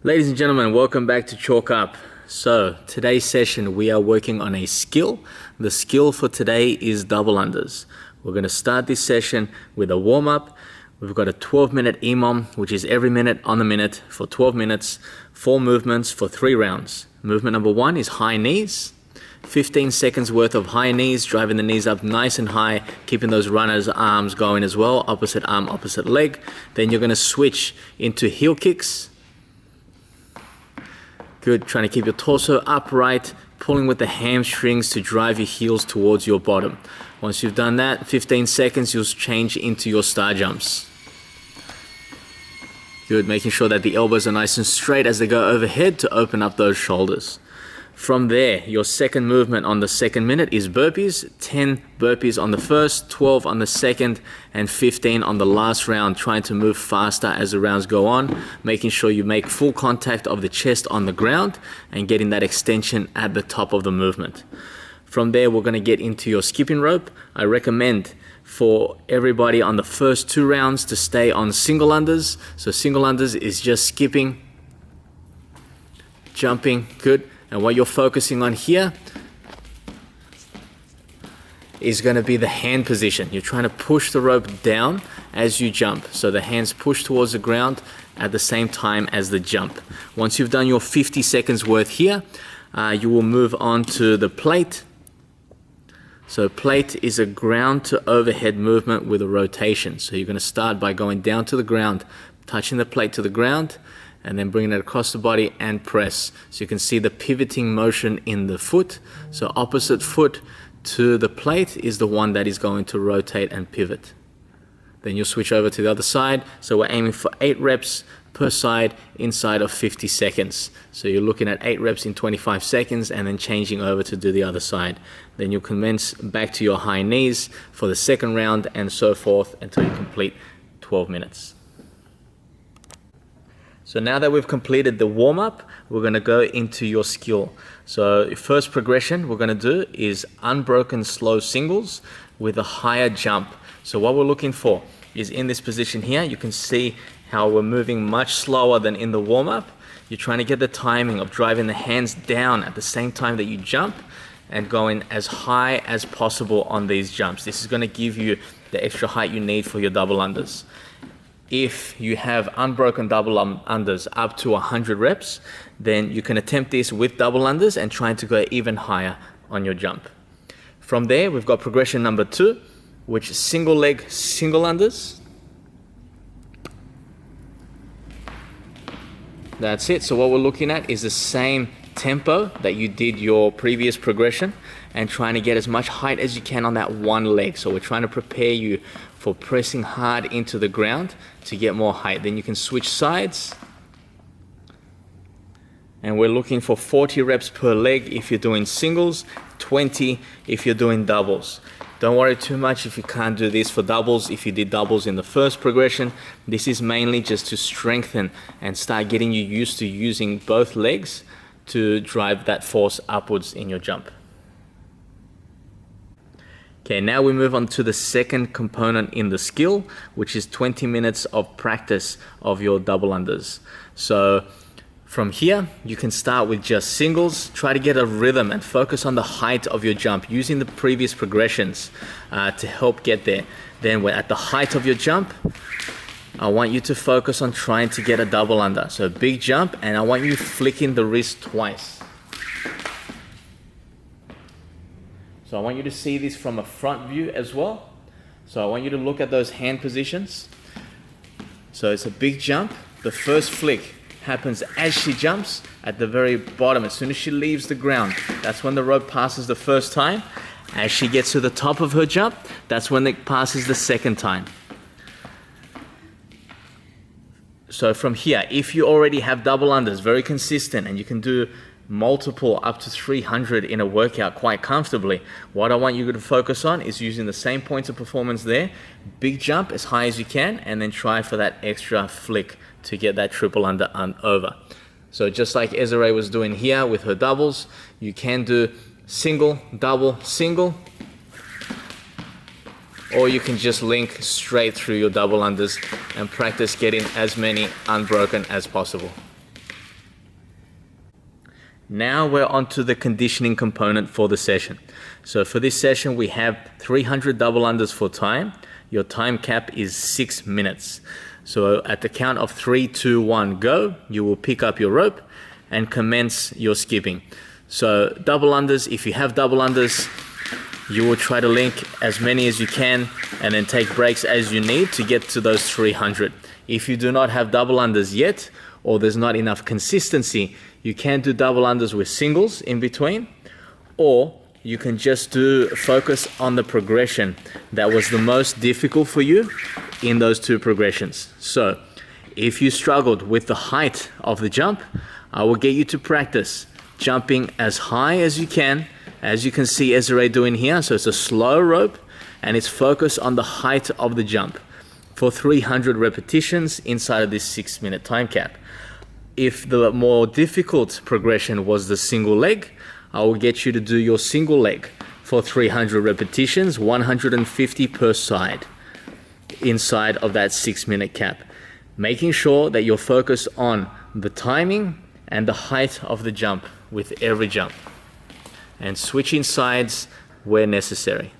Ladies and gentlemen, welcome back to Chalk Up. So today's session we are working on a skill. The skill for today is double unders. We're going to start this session with a warm-up. We've got a 12-minute EMOM, which is every minute on the minute for 12 minutes, 4 movements for 3 rounds. Movement number 1 is high knees. 15 seconds worth of high knees, driving the knees up nice and high, keeping those runners' arms going as well, opposite arm, opposite leg. Then you're going to switch into heel kicks. Good, trying to keep your torso upright, pulling with the hamstrings to drive your heels towards your bottom. Once you've done that, 15 seconds, you'll change into your star jumps. Good, making sure that the elbows are nice and straight as they go overhead to open up those shoulders. From there, your second movement on the second minute is burpees. 10 burpees on the first, 12 on the second, and 15 on the last round, trying to move faster as the rounds go on, making sure you make full contact of the chest on the ground and getting that extension at the top of the movement. From there, we're going to get into your skipping rope. I recommend for everybody on the first 2 rounds to stay on single unders. So single unders is just skipping, jumping, good. And what you're focusing on here is going to be the hand position. You're trying to push the rope down as you jump. So the hands push towards the ground at the same time as the jump. Once you've done your 50 seconds worth here, you will move on to the plate. So plate is a ground to overhead movement with a rotation. So you're going to start by going down to the ground, touching the plate to the ground, and then bringing it across the body and press. So you can see the pivoting motion in the foot. So opposite foot to the plate is the one that is going to rotate and pivot. Then you'll switch over to the other side. So we're aiming for 8 reps per side inside of 50 seconds. So you're looking at 8 reps in 25 seconds and then changing over to do the other side. Then you'll commence back to your high knees for the second round and so forth until you complete 12 minutes. So now that we've completed the warm-up, we're going to go into your skill. So first progression we're going to do is unbroken slow singles with a higher jump. So what we're looking for is in this position here, you can see how we're moving much slower than in the warm-up. You're trying to get the timing of driving the hands down at the same time that you jump and going as high as possible on these jumps. This is going to give you the extra height you need for your double unders. If you have unbroken double unders up to 100 reps, then you can attempt this with double unders and trying to go even higher on your jump. From there, we've got progression number 2, which is single leg, single unders. That's it. So what we're looking at is the same tempo that you did your previous progression and trying to get as much height as you can on that one leg. So we're trying to prepare you for pressing hard into the ground to get more height. Then you can switch sides. And we're looking for 40 reps per leg if you're doing singles, 20 if you're doing doubles. Don't worry too much if you can't do this for doubles. If you did doubles in the first progression, this is mainly just to strengthen and start getting you used to using both legs to drive that force upwards in your jump. Okay, now we move on to the second component in the skill, which is 20 minutes of practice of your double unders. So from here, you can start with just singles, try to get a rhythm and focus on the height of your jump using the previous progressions to help get there. Then we're at the height of your jump, I want you to focus on trying to get a double under. So a big jump, and I want you flicking the wrist twice. So I want you to see this from a front view as well. So I want you to look at those hand positions. So it's a big jump. The first flick happens as she jumps at the very bottom. As soon as she leaves the ground, that's when the rope passes the first time. As she gets to the top of her jump, that's when it passes the second time. So from here, if you already have double unders, very consistent, and you can do multiple up to 300 in a workout quite comfortably, what I want you to focus on is using the same points of performance there. Big jump as high as you can, and then try for that extra flick to get that triple under over. So just like Ezra was doing here with her doubles, you can do single, double, single, or you can just link straight through your double unders and practice getting as many unbroken as possible. Now we're on to the conditioning component for the session. So for this session, we have 300 double unders for time. Your time cap is 6 minutes. So at the count of 3, 2, 1, go, you will pick up your rope and commence your skipping. So double unders, if you have double unders, you will try to link as many as you can and then take breaks as you need to get to those 300. If you do not have double unders yet, or there's not enough consistency, you can do double unders with singles in between, or you can just focus on the progression that was the most difficult for you in those two progressions. So if you struggled with the height of the jump, I will get you to practice jumping as high as you can. As you can see Ezra doing here, so it's a slow rope and it's focused on the height of the jump for 300 repetitions inside of this 6 minute time cap. If the more difficult progression was the single leg, I will get you to do your single leg for 300 repetitions, 150 per side inside of that 6 minute cap, making sure that you're focused on the timing and the height of the jump with every jump, and switching sides where necessary.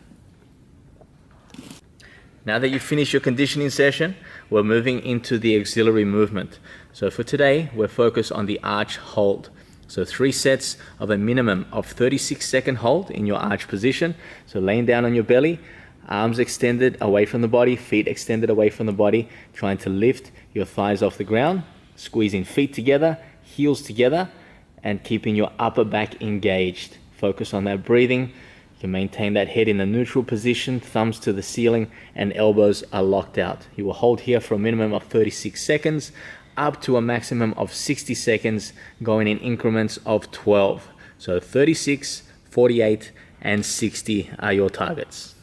Now that you've finished your conditioning session, we're moving into the auxiliary movement. So for today, we're focused on the arch hold. So 3 sets of a minimum of 36-second hold in your arch position. So laying down on your belly, arms extended away from the body, feet extended away from the body, trying to lift your thighs off the ground, squeezing feet together, heels together, and keeping your upper back engaged. Focus on that breathing. You can maintain that head in a neutral position, thumbs to the ceiling, and elbows are locked out. You will hold here for a minimum of 36 seconds, up to a maximum of 60 seconds, going in increments of 12. So 36, 48, and 60 are your targets.